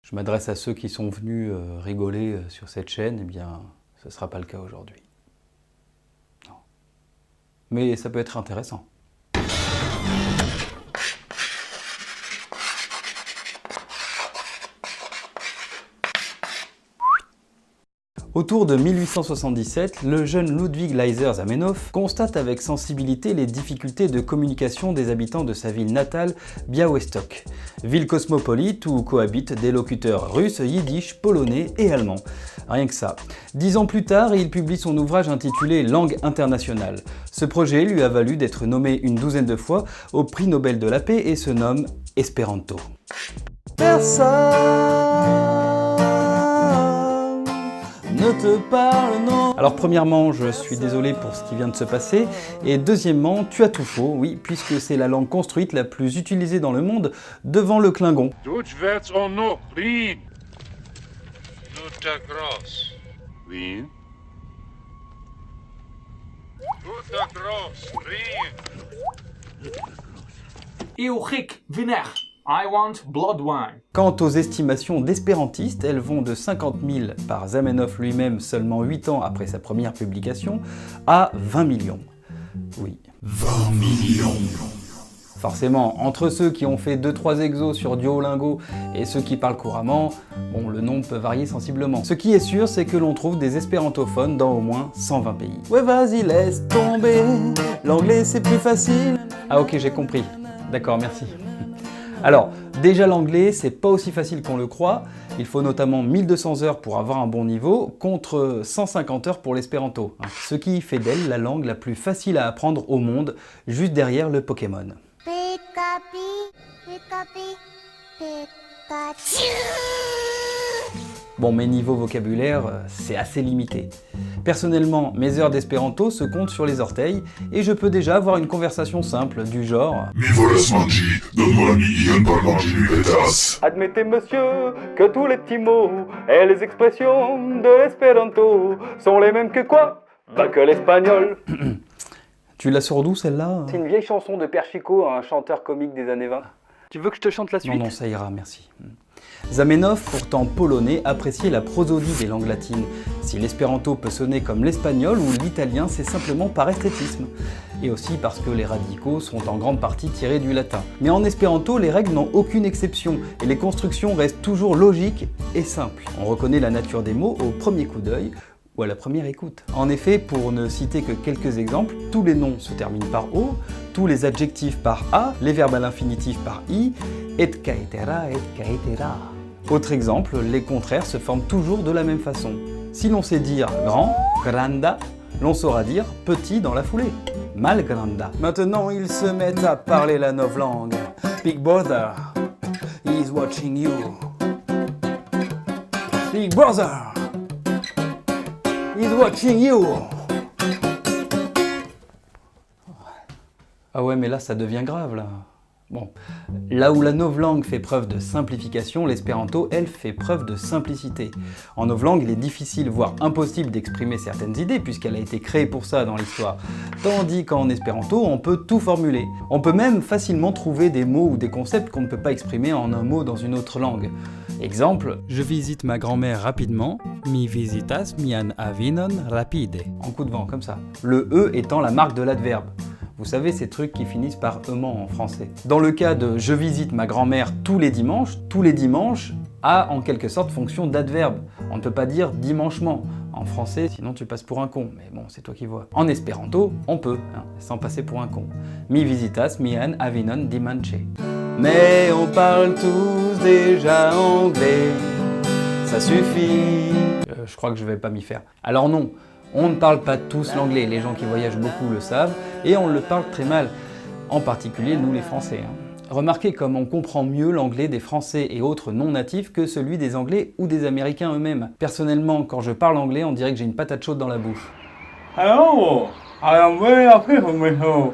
je m'adresse à ceux qui sont venus rigoler sur cette chaîne, eh bien, ce ne sera pas le cas aujourd'hui. Non. Mais ça peut être intéressant. Autour de 1877, le jeune Ludwig Leiser Zamenhof constate avec sensibilité les difficultés de communication des habitants de sa ville natale, Białystok, ville cosmopolite où cohabitent des locuteurs russes, yiddish, polonais et allemands. Rien que ça. 10 ans plus tard, il publie son ouvrage intitulé Langue internationale. Ce projet lui a valu d'être nommé une douzaine de fois au prix Nobel de la paix et se nomme Espéranto. Ne te parle, non. Alors premièrement, je suis désolé pour ce qui vient de se passer, et deuxièmement, tu as tout faux, oui, puisque c'est la langue construite la plus utilisée dans le monde devant le klingon. I want blood wine. Quant aux estimations d'espérantistes, elles vont de 50 000 par Zamenhof lui-même seulement 8 ans après sa première publication, à 20 millions. Oui. 20 millions. Forcément, entre ceux qui ont fait 2-3 exos sur Duolingo et ceux qui parlent couramment, bon, le nombre peut varier sensiblement. Ce qui est sûr, c'est que l'on trouve des espérantophones dans au moins 120 pays. Ouais, vas-y, laisse tomber, l'anglais c'est plus facile. Ah ok, j'ai compris. D'accord, merci. Alors, déjà l'anglais, c'est pas aussi facile qu'on le croit. Il faut notamment 1200 heures pour avoir un bon niveau, contre 150 heures pour l'espéranto. Ce qui fait d'elle la langue la plus facile à apprendre au monde, juste derrière le Pokémon. Bon, mes niveaux vocabulaire, c'est assez limité. Personnellement, mes heures d'espéranto se comptent sur les orteils et je peux déjà avoir une conversation simple du genre Mi volas mangi, donne-moi mi ion por mangi mi petas. Admettez monsieur que tous les petits mots et les expressions de l'espéranto sont les mêmes que quoi? Pas que l'espagnol. Tu l'as sur d'où celle-là? C'est une vieille chanson de Père Chico, un chanteur comique des années 20. Tu veux que je te chante la suite? Non, non, ça ira, merci. Zamenhof, pourtant polonais, appréciait la prosodie des langues latines. Si l'espéranto peut sonner comme l'espagnol ou l'italien, c'est simplement par esthétisme. Et aussi parce que les radicaux sont en grande partie tirés du latin. Mais en espéranto, les règles n'ont aucune exception et les constructions restent toujours logiques et simples. On reconnaît la nature des mots au premier coup d'œil ou à la première écoute. En effet, pour ne citer que quelques exemples, tous les noms se terminent par O, tous les adjectifs par A, les verbes à l'infinitif par I, et caetera, et caetera. Autre exemple, les contraires se forment toujours de la même façon. Si l'on sait dire grand, granda, l'on saura dire petit dans la foulée, mal granda. Maintenant, ils se mettent à parler la novlangue. Big Brother is watching you. Big Brother is watching you. Ah ouais, mais là, ça devient grave, là. Bon, là où la novlangue fait preuve de simplification, l'espéranto, elle, fait preuve de simplicité. En novlangue, il est difficile, voire impossible d'exprimer certaines idées, puisqu'elle a été créée pour ça dans l'histoire. Tandis qu'en espéranto, on peut tout formuler. On peut même facilement trouver des mots ou des concepts qu'on ne peut pas exprimer en un mot dans une autre langue. Exemple, je visite ma grand-mère rapidement, mi visitas mian avinon rapide. En coup de vent, comme ça. Le E étant la marque de l'adverbe. Vous savez, ces trucs qui finissent par ement en français. Dans le cas de « je visite ma grand-mère tous les dimanches a en quelque sorte fonction d'adverbe. On ne peut pas dire « dimanchement » en français, sinon tu passes pour un con. Mais bon, c'est toi qui vois. En espéranto, on peut, sans passer pour un con. Mi visitas mian avinon dimanche. Mais on parle tous déjà anglais, ça suffit. Je crois que je vais pas m'y faire. Alors non. On ne parle pas tous l'anglais, les gens qui voyagent beaucoup le savent, et on le parle très mal, en particulier nous les Français. Remarquez comme on comprend mieux l'anglais des Français et autres non natifs que celui des Anglais ou des Américains eux-mêmes. Personnellement, quand je parle anglais, on dirait que j'ai une patate chaude dans la bouche. Hello, I am very happy with you.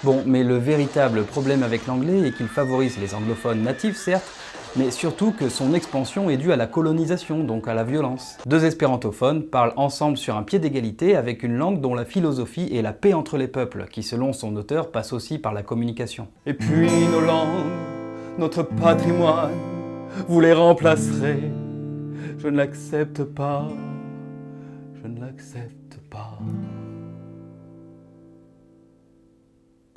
Bon, mais le véritable problème avec l'anglais est qu'il favorise les anglophones natifs, certes, mais surtout que son expansion est due à la colonisation, donc à la violence. Deux espérantophones parlent ensemble sur un pied d'égalité avec une langue dont la philosophie est la paix entre les peuples, qui selon son auteur passe aussi par la communication. Et puis nos langues notre patrimoine, vous les remplacerez. Je ne l'accepte pas, je ne l'accepte pas.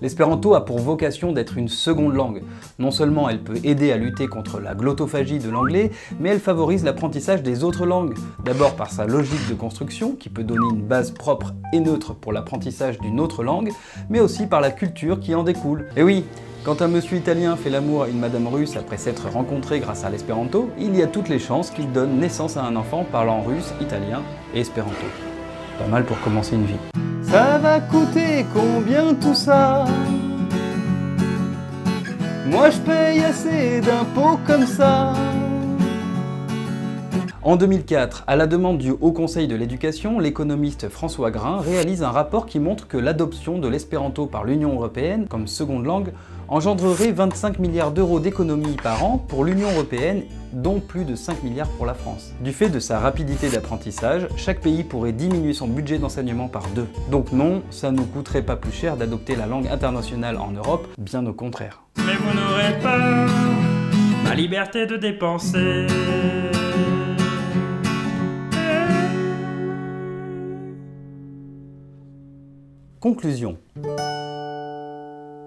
L'espéranto a pour vocation d'être une seconde langue. Non seulement elle peut aider à lutter contre la glottophagie de l'anglais, mais elle favorise l'apprentissage des autres langues. D'abord par sa logique de construction, qui peut donner une base propre et neutre pour l'apprentissage d'une autre langue, mais aussi par la culture qui en découle. Et oui, quand un monsieur italien fait l'amour à une madame russe après s'être rencontré grâce à l'espéranto, il y a toutes les chances qu'il donne naissance à un enfant parlant russe, italien et espéranto. Pas mal pour commencer une vie. Ça va coûter combien tout ça? Moi je paye assez d'impôts comme ça. En 2004, à la demande du Haut Conseil de l'Éducation, l'économiste François Grain réalise un rapport qui montre que l'adoption de l'espéranto par l'Union européenne comme seconde langue engendrerait 25 milliards d'euros d'économies par an pour l'Union européenne, dont plus de 5 milliards pour la France. Du fait de sa rapidité d'apprentissage, chaque pays pourrait diminuer son budget d'enseignement par 2. Donc non, ça ne nous coûterait pas plus cher d'adopter la langue internationale en Europe, bien au contraire. Mais vous n'aurez pas ma liberté de dépenser. Conclusion.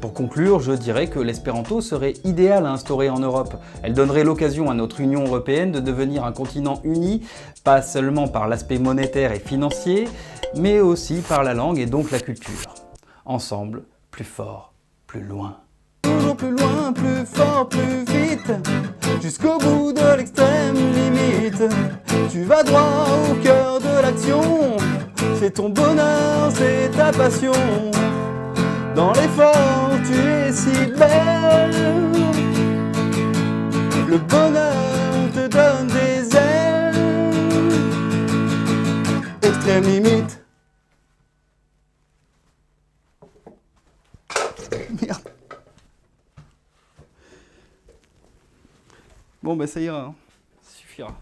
Pour conclure, je dirais que l'espéranto serait idéal à instaurer en Europe. Elle donnerait l'occasion à notre Union européenne de devenir un continent uni, pas seulement par l'aspect monétaire et financier, mais aussi par la langue et donc la culture. Ensemble, plus fort, plus loin. Toujours plus loin, plus fort, plus vite, jusqu'au bout de l'extrême limite. Tu vas droit au cœur de l'action, c'est ton bonheur, c'est ta passion. Dans l'effort, tu es si belle. Le bonheur te donne des ailes. Extrême limite. Merde. Bon, bah ça ira, hein. Ça suffira.